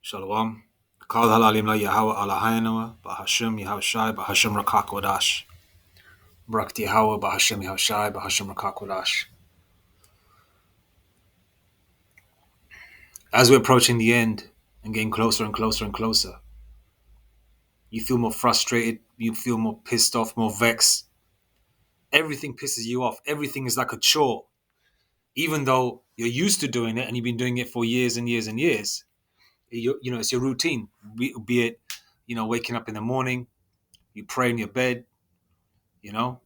Shalom. Kal halalim la Yahweh Allahayanawa, Bahashim Yahawashi, Bahashim Rakakwadash. Brakti Yahweh, Bahashim Yahawashi, Bahashim Rakakwadash. As we're approaching the end and getting closer and closer and closer, you feel more frustrated, you feel more pissed off, more vexed. Everything pisses you off. Everything is like a chore. Even though you're used to doing it and you've been doing it for years and years and years, it's your routine. Be it, waking up in the morning, you pray in your bed, you know,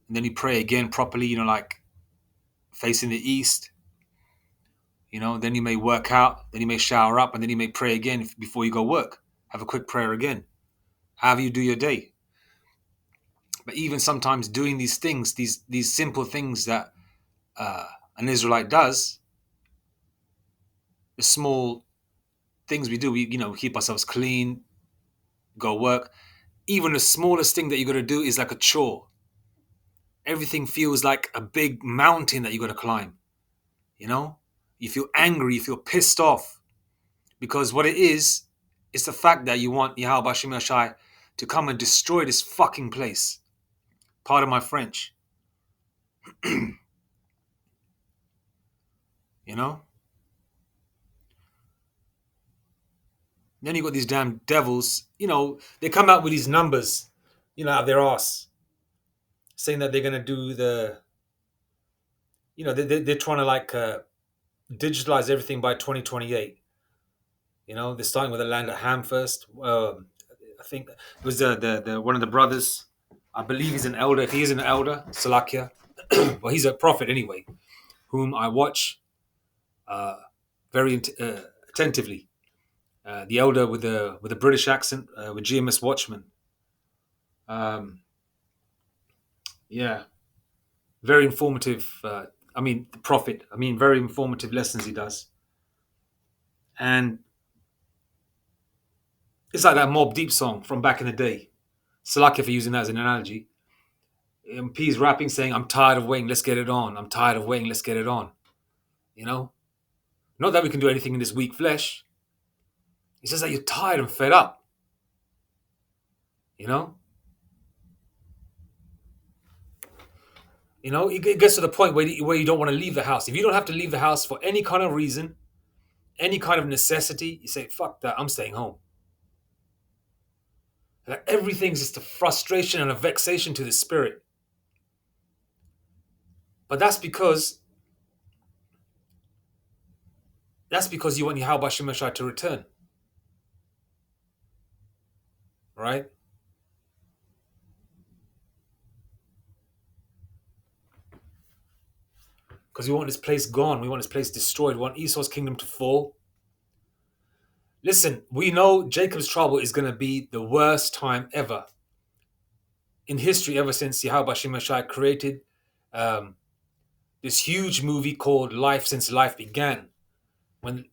and then you pray again properly, like facing the east, then you may work out, then you may shower up, and then you may pray again before you go work. Have a quick prayer again. However you do your day. But even sometimes doing these things, these simple things that an Israelite does, the small things we do, we keep ourselves clean, go work. Even the smallest thing that you got to do is like a chore. Everything feels like a big mountain that you got to climb. You feel angry, you feel pissed off, because what it is the fact that you want Yahweh Shem Yashai to come and destroy this fucking place. Pardon my French. you know? Then you got these damn devils, they come out with these numbers, out of their ass, saying that they're going to do they're trying to digitalize everything by 2028. They're starting with the land of Ham first. I think it was the one of the brothers. I believe he's an elder. If he is an elder, Salakia, well, he's a prophet anyway, whom I watch very attentively. The elder with the British accent, with GMS Watchman. Yeah, very informative. The prophet. Very informative lessons he does, and it's like that Mob Deep song from back in the day. Salakia for using that as an analogy. MP's rapping saying, "I'm tired of waiting, let's get it on. I'm tired of waiting, let's get it on." Not that we can do anything in this weak flesh. He says that you're tired and fed up. It gets to the point where you don't want to leave the house. If you don't have to leave the house for any kind of reason, any kind of necessity, you say, fuck that, I'm staying home. Like everything's just a frustration and a vexation to the spirit. But that's because you want Yahweh Shem Yashai to return. Right? Because we want this place gone. We want this place destroyed. We want Esau's kingdom to fall. Listen, we know Jacob's trouble is going to be the worst time ever in history, ever since Yahweh Shem Yashai created this huge movie called Life Since Life Began. When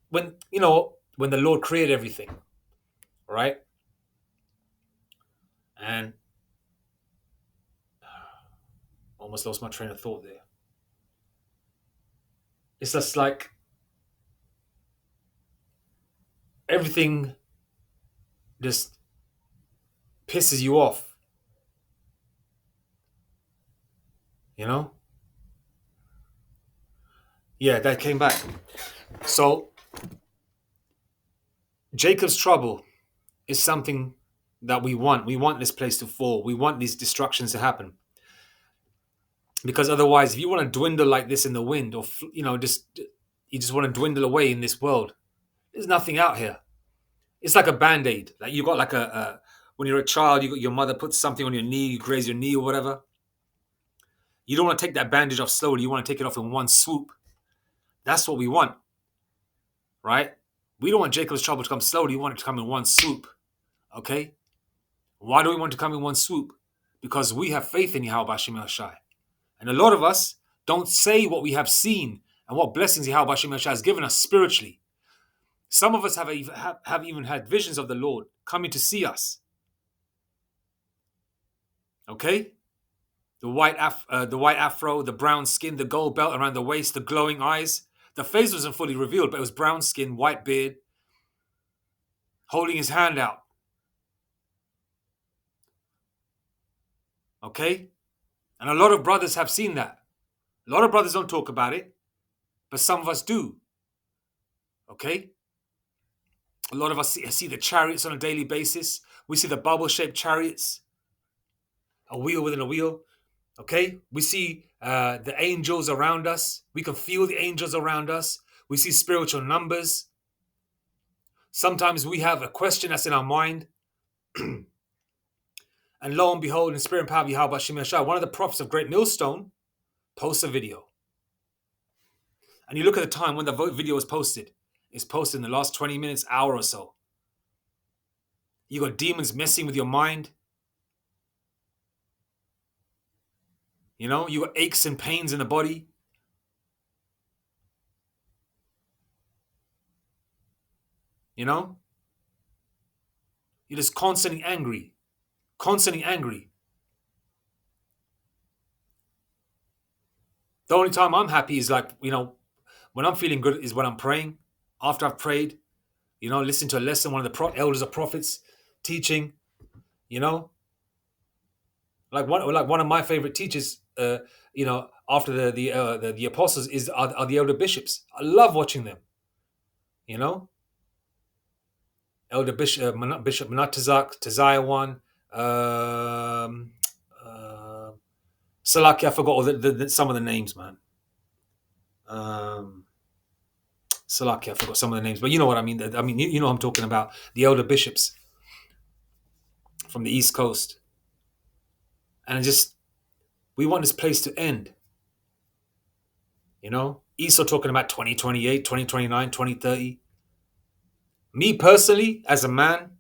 the Lord created everything, right? And almost lost my train of thought there. It's just like everything just pisses you off. Yeah, that came back. So Jacob's trouble is something that we want. We want this place to fall. We want these destructions to happen. Because otherwise, if you want to dwindle like this in the wind, or you just want to dwindle away in this world, there's nothing out here. It's like a band-aid. Like you got like when you're a child, your mother puts something on your knee, you graze your knee or whatever. You don't want to take that bandage off slowly. You want to take it off in one swoop. That's what we want, right? We don't want Jacob's trouble to come slowly. We want it to come in one swoop, okay? Why do we want it to come in one swoop? Because we have faith in Yahweh Shem Yashai. And a lot of us don't say what we have seen and what blessings Yahweh Shem Yashai has given us spiritually. Some of us have even had visions of the Lord coming to see us. Okay? The white afro, the brown skin, the gold belt around the waist, the glowing eyes, The face wasn't fully revealed, but it was brown skin, white beard, holding his hand out. Okay? And a lot of brothers have seen that. A lot of brothers don't talk about it, but some of us do. Okay? A lot of us see the chariots on a daily basis. We see the bubble-shaped chariots, a wheel within a wheel. Okay? We see the angels around us. We can feel the angels around us. We see spiritual numbers. Sometimes we have a question that's in our mind. And lo and behold, in spirit and power, Yahweh Shai, one of the prophets of Great Millstone posts a video. And you look at the time when the video was posted. It's posted in the last 20 minutes, hour or so. You got demons messing with your mind. You know, you got aches and pains in the body. You know? You're just constantly angry. Constantly angry. The only time I'm happy is like, you know, when I'm feeling good is when I'm praying. After I've prayed, you know, listen to a lesson, one of the elders or prophets teaching, you know. Like one of my favorite teachers, you know, after the apostles are the elder bishops. I love watching them, you know. Elder Bishop Bishop Menatazak, Taziah Salaki. I forgot all some of the names, man. Salaki, I forgot some of the names, but you know what I mean. I mean, you know what I'm talking about. The elder bishops from the East Coast, and we want this place to end. You know, Esau talking about 2028, 2029, 2030. Me personally, as a man,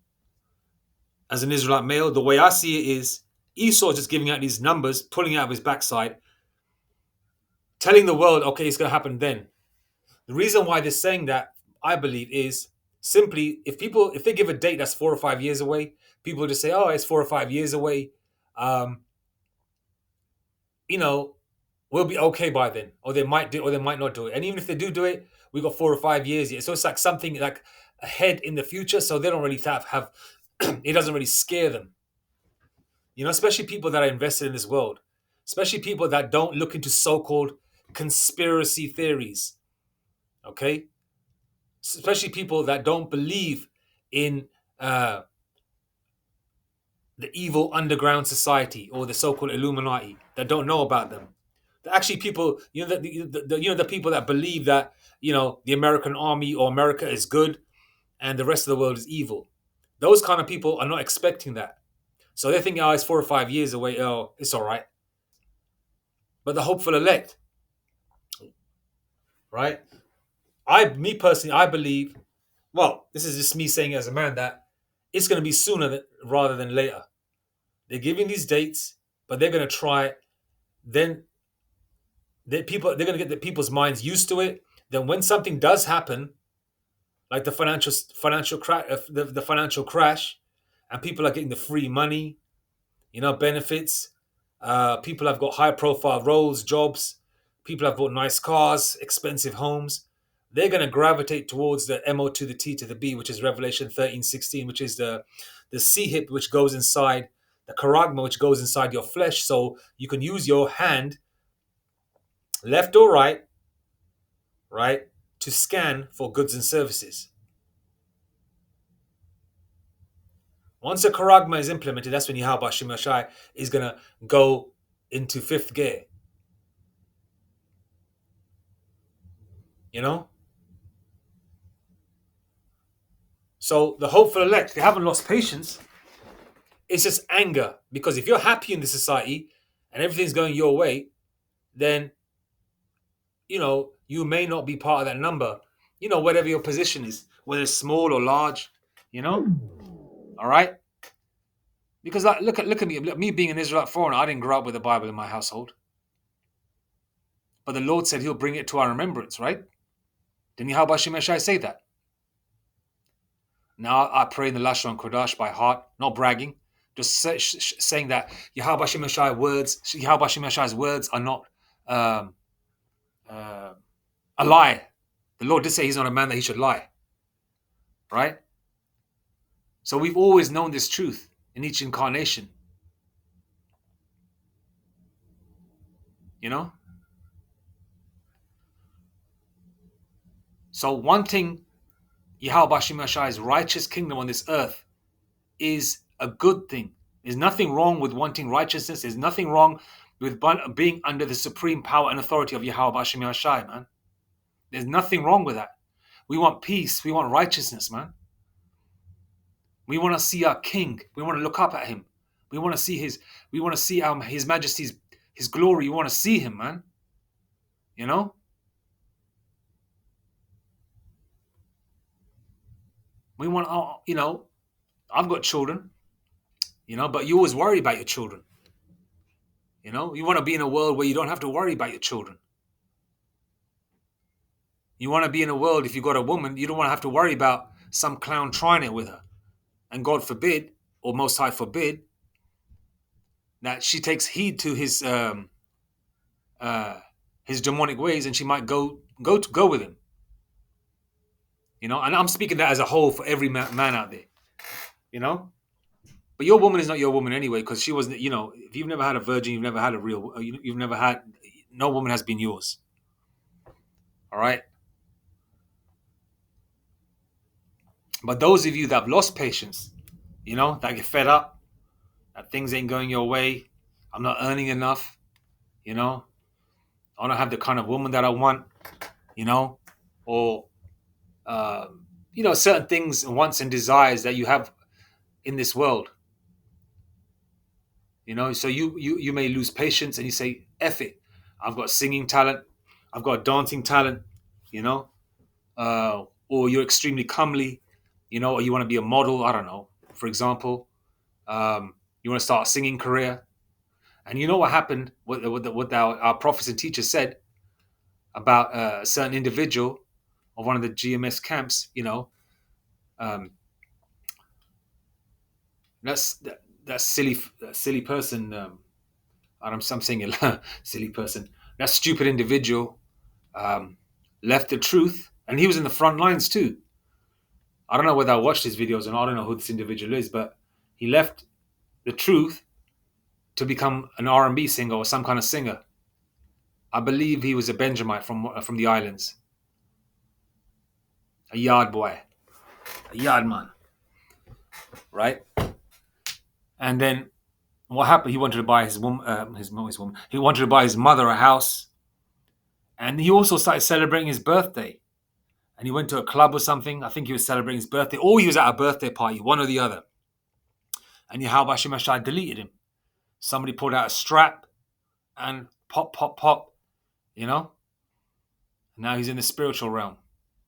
as an Israelite male, the way I see it is Esau just giving out these numbers, pulling out of his backside, telling the world, okay, it's going to happen then. The reason why they're saying that, I believe, is simply if they give a date that's 4 or 5 years away, people just say, oh, it's 4 or 5 years away. You know, we'll be okay by then. Or they might do it, or they might not do it. And even if they do it, we got 4 or 5 years yet. So it's like something like ahead in the future. So they don't really have it doesn't really scare them. You know, especially people that are invested in this world. Especially people that don't look into so-called conspiracy theories. Okay? Especially people that don't believe in the evil underground society or the so-called Illuminati, that don't know about them. Actually, people, you know, the people that believe that, you know, the American army or America is good and the rest of the world is evil. Those kind of people are not expecting that. So they think, oh, it's 4 or 5 years away. Oh, it's all right. But the hopeful elect, right? Me personally, I believe, well, this is just me saying as a man, that it's going to be sooner rather than later. They're giving these dates, but they're going to try. Then they're going to get the people's minds used to it. Then when something does happen, like the financial crash, and people are getting the free money, you know, benefits. People have got high profile roles, jobs. People have bought nice cars, expensive homes. They're going to gravitate towards the MO to the T to the B, which is Revelation 13:16, which is the C-hip, which goes inside the charagma, which goes inside your flesh. So you can use your hand, left or right, to scan for goods and services. Once the charagma is implemented, that's when Yahweh Shai is going to go into fifth gear. You know? So the hopeful elect, they haven't lost patience. It's just anger. Because if you're happy in the society and everything's going your way, then, you know, you may not be part of that number. You know, whatever your position is, whether it's small or large, you know? All right? Because like, look at me. Me being an Israelite foreigner, I didn't grow up with the Bible in my household. But the Lord said he'll bring it to our remembrance, right? Didn't Yahweh Shai say that? Now I pray in the Lashon Kodash by heart, not bragging, just saying that Yahweh Shai's words are not a lie. The Lord did say he's not a man that he should lie, right? So we've always known this truth in each incarnation, you know? So wanting Yahweh Shemashai's righteous kingdom on this earth is a good thing. There's nothing wrong with wanting righteousness. There's nothing wrong with being under the supreme power and authority of Yahweh Shemashai, man. There's nothing wrong with that. We want peace. We want righteousness, man. We want to see our King. We want to look up at him. We want to see his Majesty's his glory. We want to see him, man. You know? We want, I've got children, but you always worry about your children. You want to be in a world where you don't have to worry about your children. You want to be in a world, if you've got a woman, you don't want to have to worry about some clown trying it with her. And God forbid, or Most High forbid, that she takes heed to his demonic ways, and she might go with him. And I'm speaking that as a whole for every man out there. But your woman is not your woman anyway, because she wasn't. If you've never had a virgin, you've never had a real. You've never had. No woman has been yours. All right. But those of you that have lost patience, that get fed up, that things ain't going your way, I'm not earning enough, I don't have the kind of woman that I want, or certain things, wants and desires that you have in this world. So you may lose patience and you say, F it. I've got singing talent. I've got dancing talent, or you're extremely comely, or you want to be a model. I don't know. For example, you want to start a singing career. And you know what happened, what our prophets and teachers said about a certain individual of one of the GMS camps, that silly person, I'm saying it, silly person, that stupid individual left the truth, and he was in the front lines too. I don't know whether I watched his videos or not. I don't know who this individual is, but he left the truth to become an R&B singer or some kind of singer. I believe he was a Benjamite from the islands, a yard boy, a yard man, right? And then what happened? He wanted to buy his woman, He wanted to buy his mother a house, and he also started celebrating his birthday. And he went to a club or something. I think he was celebrating his birthday, or he was at a birthday party, one or the other. And Yahweh Shemashai deleted him. Somebody pulled out a strap and pop, pop, pop. And now he's in the spiritual realm,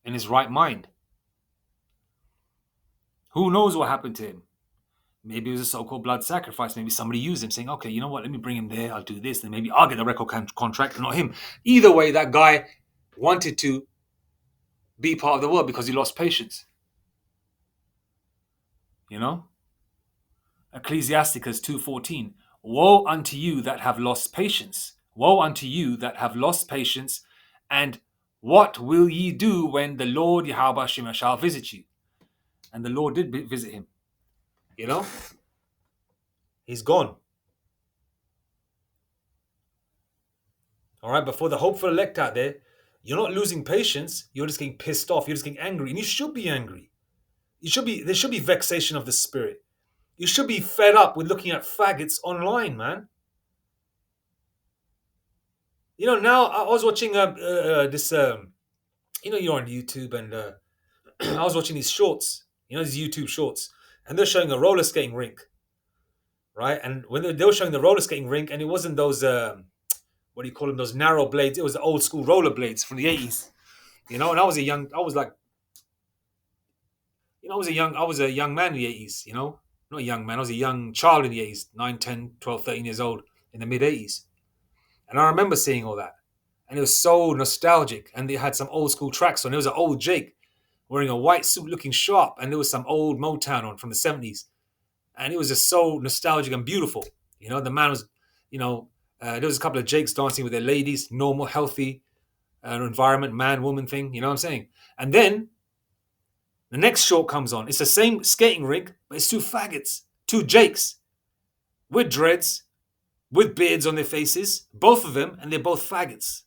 in his right mind. Who knows what happened to him? Maybe it was a so-called blood sacrifice. Maybe somebody used him, saying, okay, you know what, let me bring him there. I'll do this. Then maybe I'll get the record contract and not him. Either way, that guy wanted to be part of the world because he lost patience. Ecclesiasticus 2:14. Woe unto you that have lost patience. Woe unto you that have lost patience. And what will ye do when the Lord Yahweh shall visit you? And the Lord did visit him. He's gone. All right, but for the hopeful elect out there, you're not losing patience. You're just getting pissed off. You're just getting angry. And you should be angry. There should be vexation of the spirit. You should be fed up with looking at faggots online, man. Now I was watching this, you're on YouTube, and I was watching these shorts, these YouTube shorts, and they're showing a roller skating rink, right? And when they were showing the roller skating rink, and it wasn't those, what do you call them, those narrow blades, it was the old school roller blades from the 80s, and I was a young man in the 80s, not a young man, I was a young child in the 80s, 9, 10, 12, 13 years old in the mid 80s. And I remember seeing all that. And it was so nostalgic. And they had some old school tracks on. There was an old Jake wearing a white suit looking sharp. And there was some old Motown on from the 70s. And it was just so nostalgic and beautiful. The man was, there was a couple of Jakes dancing with their ladies, normal, healthy environment, man, woman thing. You know what I'm saying? And then the next short comes on. It's the same skating rink, but it's two faggots, two Jakes with dreads, with beards on their faces, both of them, and they're both faggots.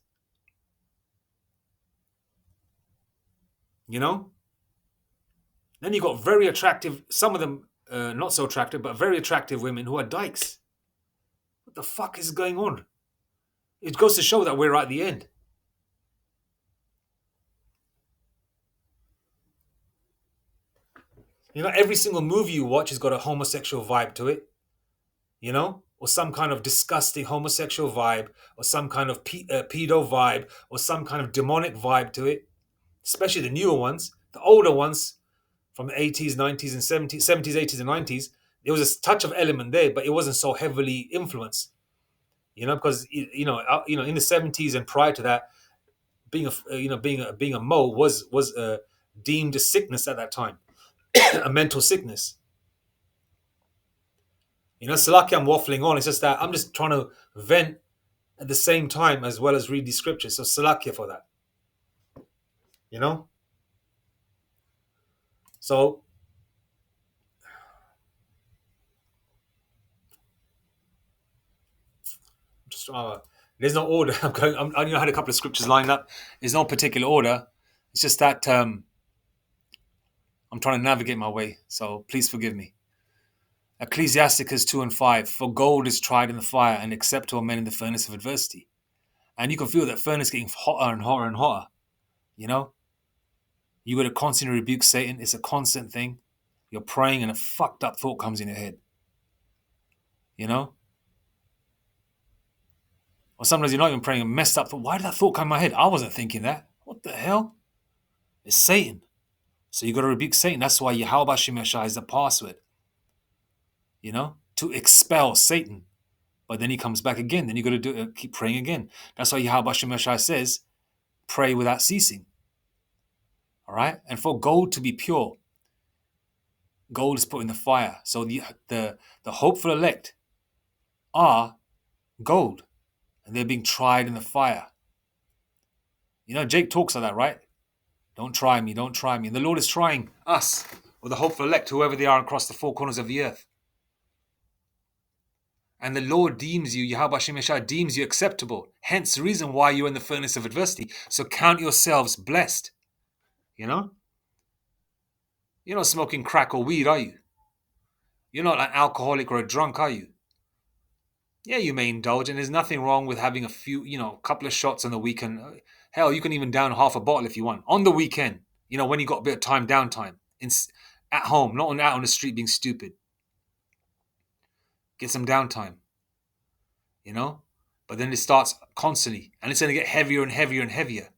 You know? Then you got very attractive, some of them not so attractive, but very attractive women who are dykes. What the fuck is going on? It goes to show that we're at the end. You know, every single movie you watch has got a homosexual vibe to it, you know, or some kind of disgusting homosexual vibe, or some kind of pedo vibe, or some kind of demonic vibe to it, especially the newer ones. The older ones from the 80s, 90s, and 70s, 80s, and 90s, there was a touch of element there, but it wasn't so heavily influenced, you know, because, in the 70s and prior to that, being being a Mo was deemed a sickness at that time, a mental sickness. You know, so lucky I'm waffling on. It's just that I'm just trying to vent at the same time as well as read the scriptures. So Salakia for that. You know? So just there's no order. I had a couple of scriptures lined up. There's no particular order. It's just that I'm trying to navigate my way. So please forgive me. Ecclesiasticus 2 and 5. For gold is tried in the fire and acceptable men in the furnace of adversity. And you can feel that furnace getting hotter and hotter and hotter. You know? You got to constantly rebuke Satan. It's a constant thing. You're praying and a fucked up thought comes in your head. You know? Or sometimes you're not even praying, a messed up thought. Why did that thought come in my head? I wasn't thinking that. What the hell? It's Satan. So you got to rebuke Satan. That's why Yahweh Shemeshah is the password. You know? To expel Satan. But then he comes back again. Then you got to keep praying again. That's why Yahweh Shemeshah says, pray without ceasing. All right? And for gold to be pure, gold is put in the fire. So the hopeful elect are gold. And they're being tried in the fire. You know, Jake talks like that, right? Don't try me, don't try me. And the Lord is trying us, or the hopeful elect, whoever they are across the four corners of the earth. And the Lord deems you, Yahweh Shemeshah deems you acceptable. Hence the reason why you're in the furnace of adversity. So count yourselves blessed. You know? You're not smoking crack or weed, are you? You're not an alcoholic or a drunk, are you? Yeah, you may indulge, and there's nothing wrong with having a few, a couple of shots on the weekend. Hell, you can even down half a bottle if you want. On the weekend, when you got a bit of time, downtime. At home, not out on the street being stupid. Get some downtime. But then it starts constantly, and it's going to get heavier and heavier and heavier.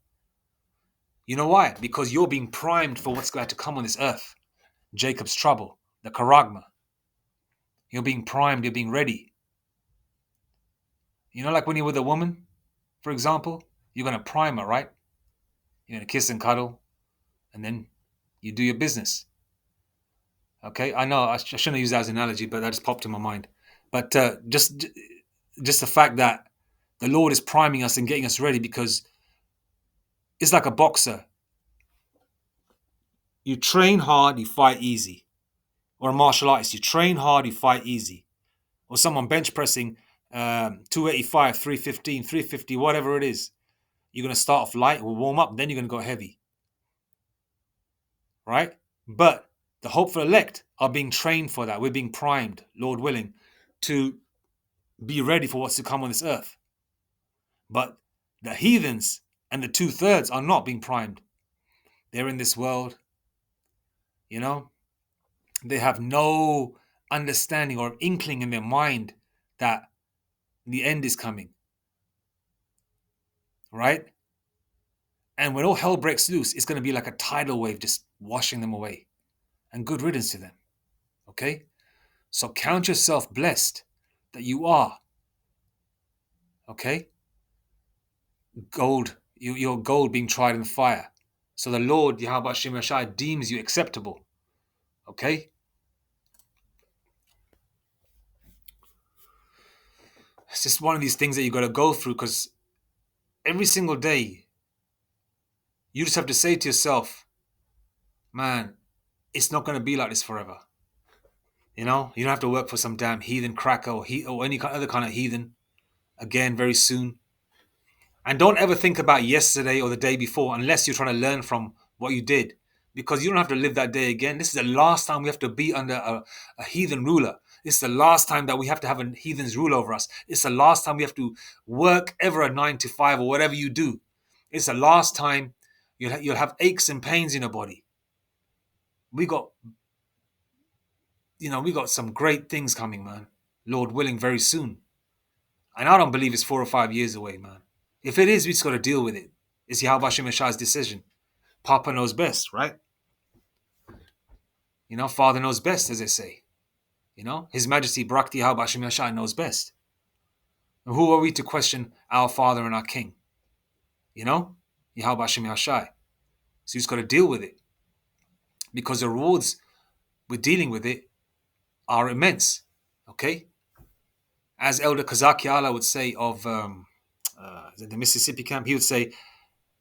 You know why? Because you're being primed for what's going to come on this earth. Jacob's trouble, the charagma. You're being primed, you're being ready. Like when you're with a woman, for example, you're going to prime her, right? You're going to kiss and cuddle, and then you do your business. Okay, I know I shouldn't use that as an analogy, but that just popped in my mind. But just the fact that the Lord is priming us and getting us ready, because it's like a boxer. You train hard, you fight easy. Or a martial artist, you train hard, you fight easy. Or someone bench pressing 285, 315, 350, whatever it is. You're going to start off light, we'll warm up, then you're going to go heavy. Right? But the hopeful elect are being trained for that. We're being primed, Lord willing, to be ready for what's to come on this earth. But the heathens and the 2/3 are not being primed. They're in this world. They have no understanding or inkling in their mind that the end is coming. Right? And when all hell breaks loose, it's going to be like a tidal wave just washing them away. And good riddance to them. Okay? So count yourself blessed that you are. Okay? Gold, your gold being tried in fire. So the Lord, Yahweh Shemeshah, deems you acceptable. Okay? It's just one of these things that you got to go through, because every single day You just have to say to yourself, man, it's not going to be like this forever. You know, you don't have to work for some damn heathen cracker or any other kind of heathen again very soon. And don't ever think about yesterday or the day before unless you're trying to learn from what you did. Because you don't have to live that day again. This is the last time we have to be under a heathen ruler. It's the last time that we have to have a heathen's rule over us. It's the last time we have to work ever a 9 to 5 or whatever you do. It's the last time you'll have aches and pains in your body. We got, we got some great things coming, man. Lord willing, very soon. And I don't believe it's 4 or 5 years away, man. If it is, we just got to deal with it. It's Yahweh Shemashai's decision. Papa knows best, right? Father knows best, as they say. His Majesty Brakti Yahweh Shemashai knows best. And who are we to question our Father and our King? Yahweh Shemashai. So you just got to deal with it. Because the rewards with dealing with it are immense. Okay? As Elder Kazaki Allah would say of the Mississippi camp, he would say,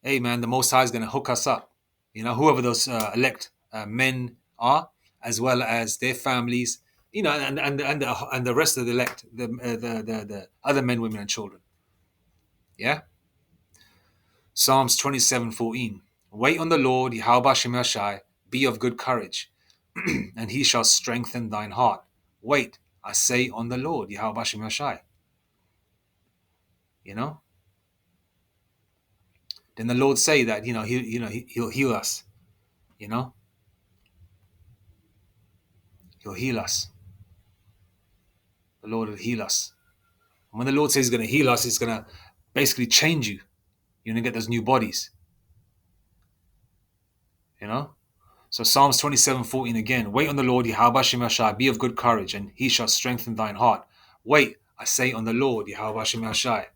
hey man, the Most High is going to hook us up. Whoever those elect men are, as well as their families, and the rest of the elect, the other men, women, and children. Yeah. Psalms 27:14. Wait on the Lord, Yahweh Shemashai, be of good courage, and he shall strengthen thine heart. Wait, I say on the Lord, Yahweh Shemashai. Then the Lord say that he'll heal us. He'll heal us. The Lord will heal us. And when the Lord says he's going to heal us, it's going to basically change you. You're going to get those new bodies. So Psalms 27:14 again. Wait on the Lord, Yahweh Shemashai, be of good courage, and he shall strengthen thine heart. Wait, I say on the Lord, Yahweh Shemashai.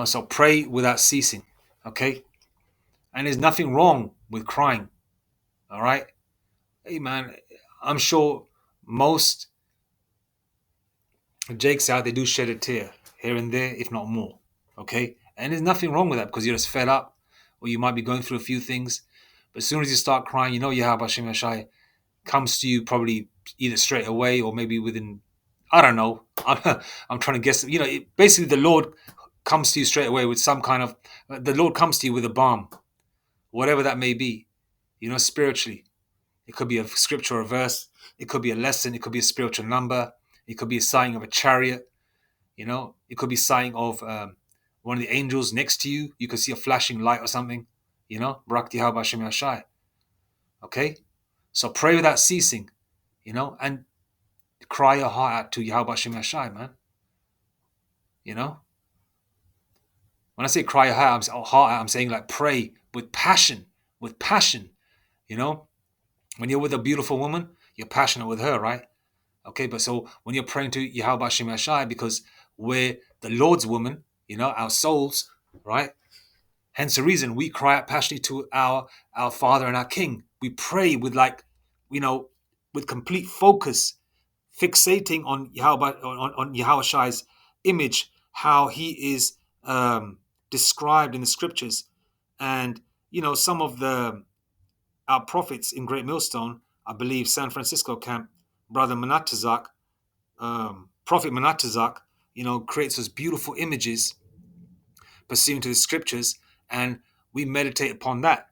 So pray without ceasing. Okay? And there's nothing wrong with crying. All right? Hey man, I'm sure most Jakes out, they do shed a tear here and there, if not more. Okay? And there's nothing wrong with that because you're just fed up or you might be going through a few things. But as soon as you start crying, Yahweh Shemashai comes to you probably either straight away or maybe within, I don't know. I'm trying to guess. Basically the Lord comes to you straight away with some kind of, the Lord comes to you with a balm, whatever that may be, spiritually. It could be a scripture or a verse. It could be a lesson. It could be a spiritual number. It could be a sign of a chariot. It could be a sign of one of the angels next to you. You could see a flashing light or something. Brakti Haba Shemashai. Okay? So pray without ceasing, and cry your heart out to Yahweh Shemashai, man. When I say cry your heart out, I'm saying like pray with passion, When you're with a beautiful woman, you're passionate with her, right? Okay, but so when you're praying to Yahweh Shemashai, because we're the Lord's woman, our souls, right? Hence the reason we cry out passionately to our Father and our King. We pray with with complete focus, fixating on Yahweh, on Yahushai's image, how he is described in the scriptures, and some of our prophets in Great Millstone, I believe San Francisco camp, Brother Manatazak, Prophet Manatazak, creates those beautiful images pursuant to the scriptures, and we meditate upon that,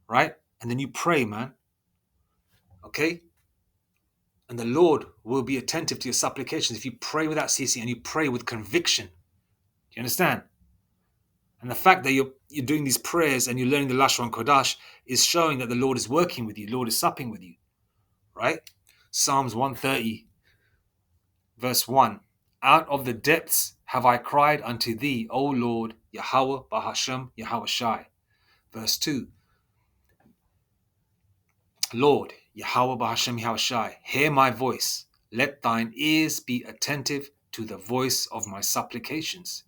right? And then you pray, man. Okay? And the Lord will be attentive to your supplications if you pray without ceasing and you pray with conviction. Do you understand? And the fact that you're doing these prayers and you're learning the Lashon Kodash is showing that the Lord is working with you. The Lord is supping with you, right? Psalms 130, verse 1. Out of the depths have I cried unto thee, O Lord, Yahweh, Bahashem, Yahawashi. Verse 2. Lord, Yahweh, Bahashem, Yahawashi, hear my voice. Let thine ears be attentive to the voice of my supplications.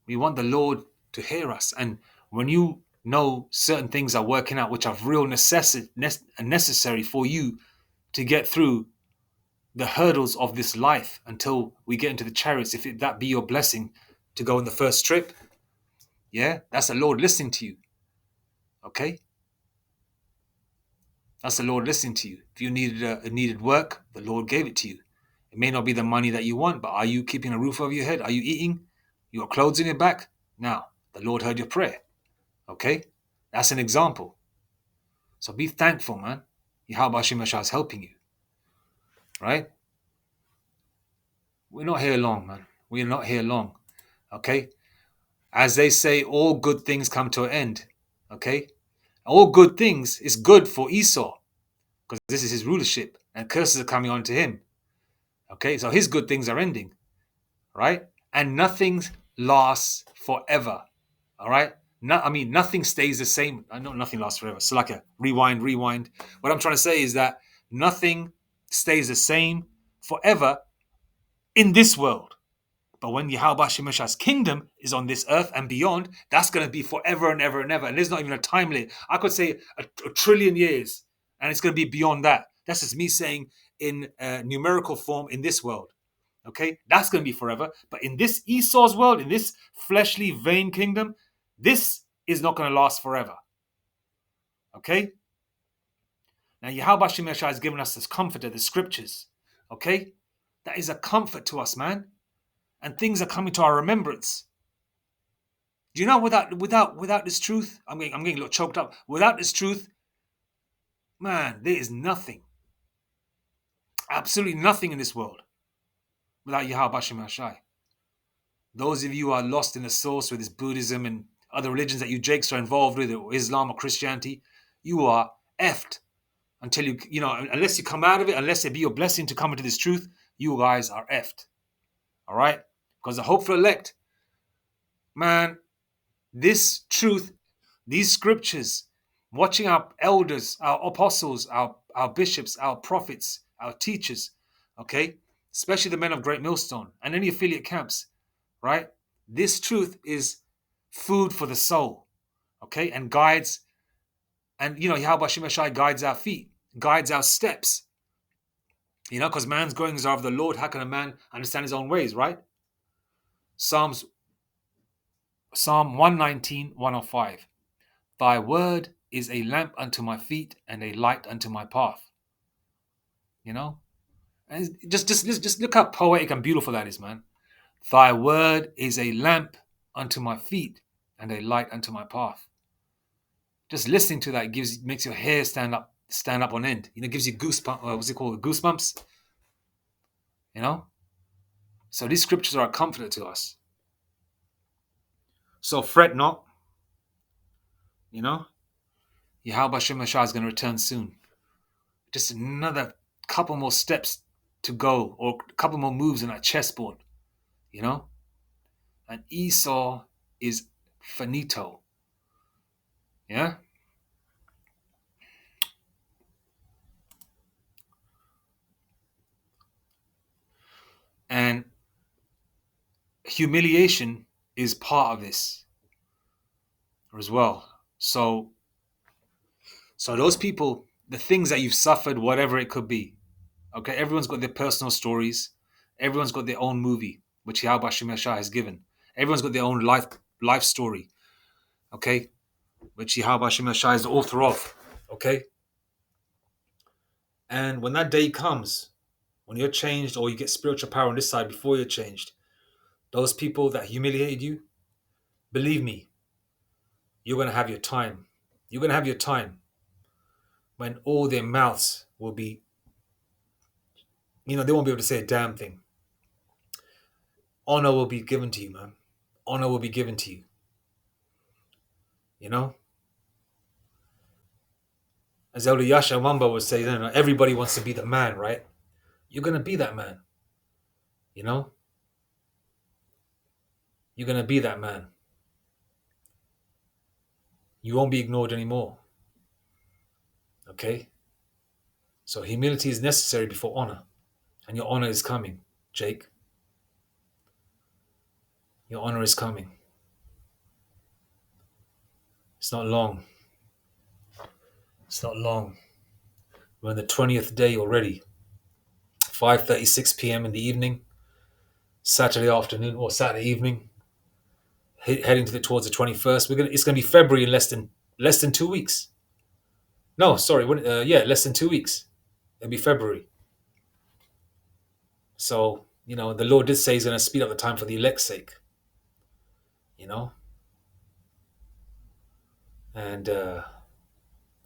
We want the Lord to hear us. And when you know certain things are working out, which are real necessary for you to get through the hurdles of this life until we get into the chariots, if that be your blessing to go on the first trip, yeah, that's the Lord listening to you. Okay? That's the Lord listening to you. If you needed work, the Lord gave it to you. It may not be the money that you want, but are you keeping a roof over your head? Are you eating? You got clothes in your back? Now, the Lord heard your prayer. Okay? That's an example. So be thankful, man. Yahweh Shemashah is helping you. Right? We're not here long, man. We're not here long. Okay? As they say, all good things come to an end. Okay? All good things is good for Esau, because this is his rulership, and curses are coming onto him. Okay? So his good things are ending. Right? And nothing lasts forever. All right? Nothing stays the same. I know nothing lasts forever. So like a rewind. What I'm trying to say is that nothing stays the same forever in this world. But when Yahweh Shemashah's kingdom is on this earth and beyond, that's going to be forever and ever and ever. And there's not even a time limit. I could say a trillion years, and it's going to be beyond that. That's just me saying in numerical form in this world. Okay, that's going to be forever. But in this Esau's world, in this fleshly, vain kingdom, this is not going to last forever. Okay? Now, Yahweh Shemashah has given us this comfort of the scriptures. Okay? That is a comfort to us, man. And things are coming to our remembrance. Do you know without this truth, I'm getting a little choked up. Without this truth, man, there is nothing. Absolutely nothing in this world without Yahweh Shemashah. Those of you who are lost in the source with this Buddhism and other religions that you jakes are involved with, or Islam or Christianity, you are effed until unless you come out of it, unless it be your blessing to come into this truth, you guys are effed. All right? Because the hopeful elect, man, this truth, these scriptures, watching our elders, our apostles, our bishops, our prophets, our teachers, okay, especially the men of Great Millstone and any affiliate camps, right? This truth is food for the soul, okay, and guides, and Yahweh Shemashai guides our feet, guides our steps, because man's goings are of the Lord. How can a man understand his own ways, right? Psalm 119, 105. Thy word is a lamp unto my feet and a light unto my path. And just look how poetic and beautiful that is, man. Thy word is a lamp unto my feet and a light unto my path. Just listening to that makes your hair stand up on end. Gives you goosebumps. What's it called? Goosebumps. So these scriptures are a comfort to us. So fret not. Yahweh Shemashah is going to return soon. Just another couple more steps to go, or a couple more moves in that chessboard. And Esau is finito. Yeah? And humiliation is part of this as well. So those people, the things that you've suffered, whatever it could be, okay, everyone's got their personal stories. Everyone's got their own movie, which Yahweh Shemashah has given. Everyone's got their own life story, okay, which Yahweh Shemashah is the author of, okay? And when that day comes, when you're changed or you get spiritual power on this side before you're changed, those people that humiliated you, believe me, you're going to have your time. You're going to have your time when all their mouths will be, they won't be able to say a damn thing. Honor will be given to you, man. Honor will be given to you. As Elder Yasha Wamba would say, everybody wants to be the man, right? You're going to be that man. You're going to be that man. You won't be ignored anymore. Okay? So humility is necessary before honor. And your honor is coming, Jake. Your honor is coming. It's not long. It's not long. We're on the 20th day already. 5:36 p.m. in the evening, Saturday afternoon or Saturday evening, heading towards the 21st. It's gonna be February in less than 2 weeks. No, sorry, less than 2 weeks. It'll be February. So the Lord did say He's gonna speed up the time for the elect's sake. You know, and the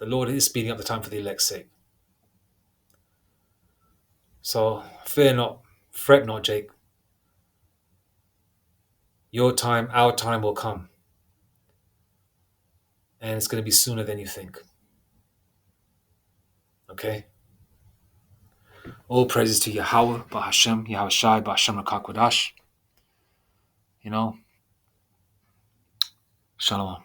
Lord is speeding up the time for the elect's sake. So fear not, fret not, Jake. Your time, our time will come. And it's going to be sooner than you think. Okay? All praises to Yahweh, Bahashem, Yahawashi, Bahashem Rakakwadash. Shalom.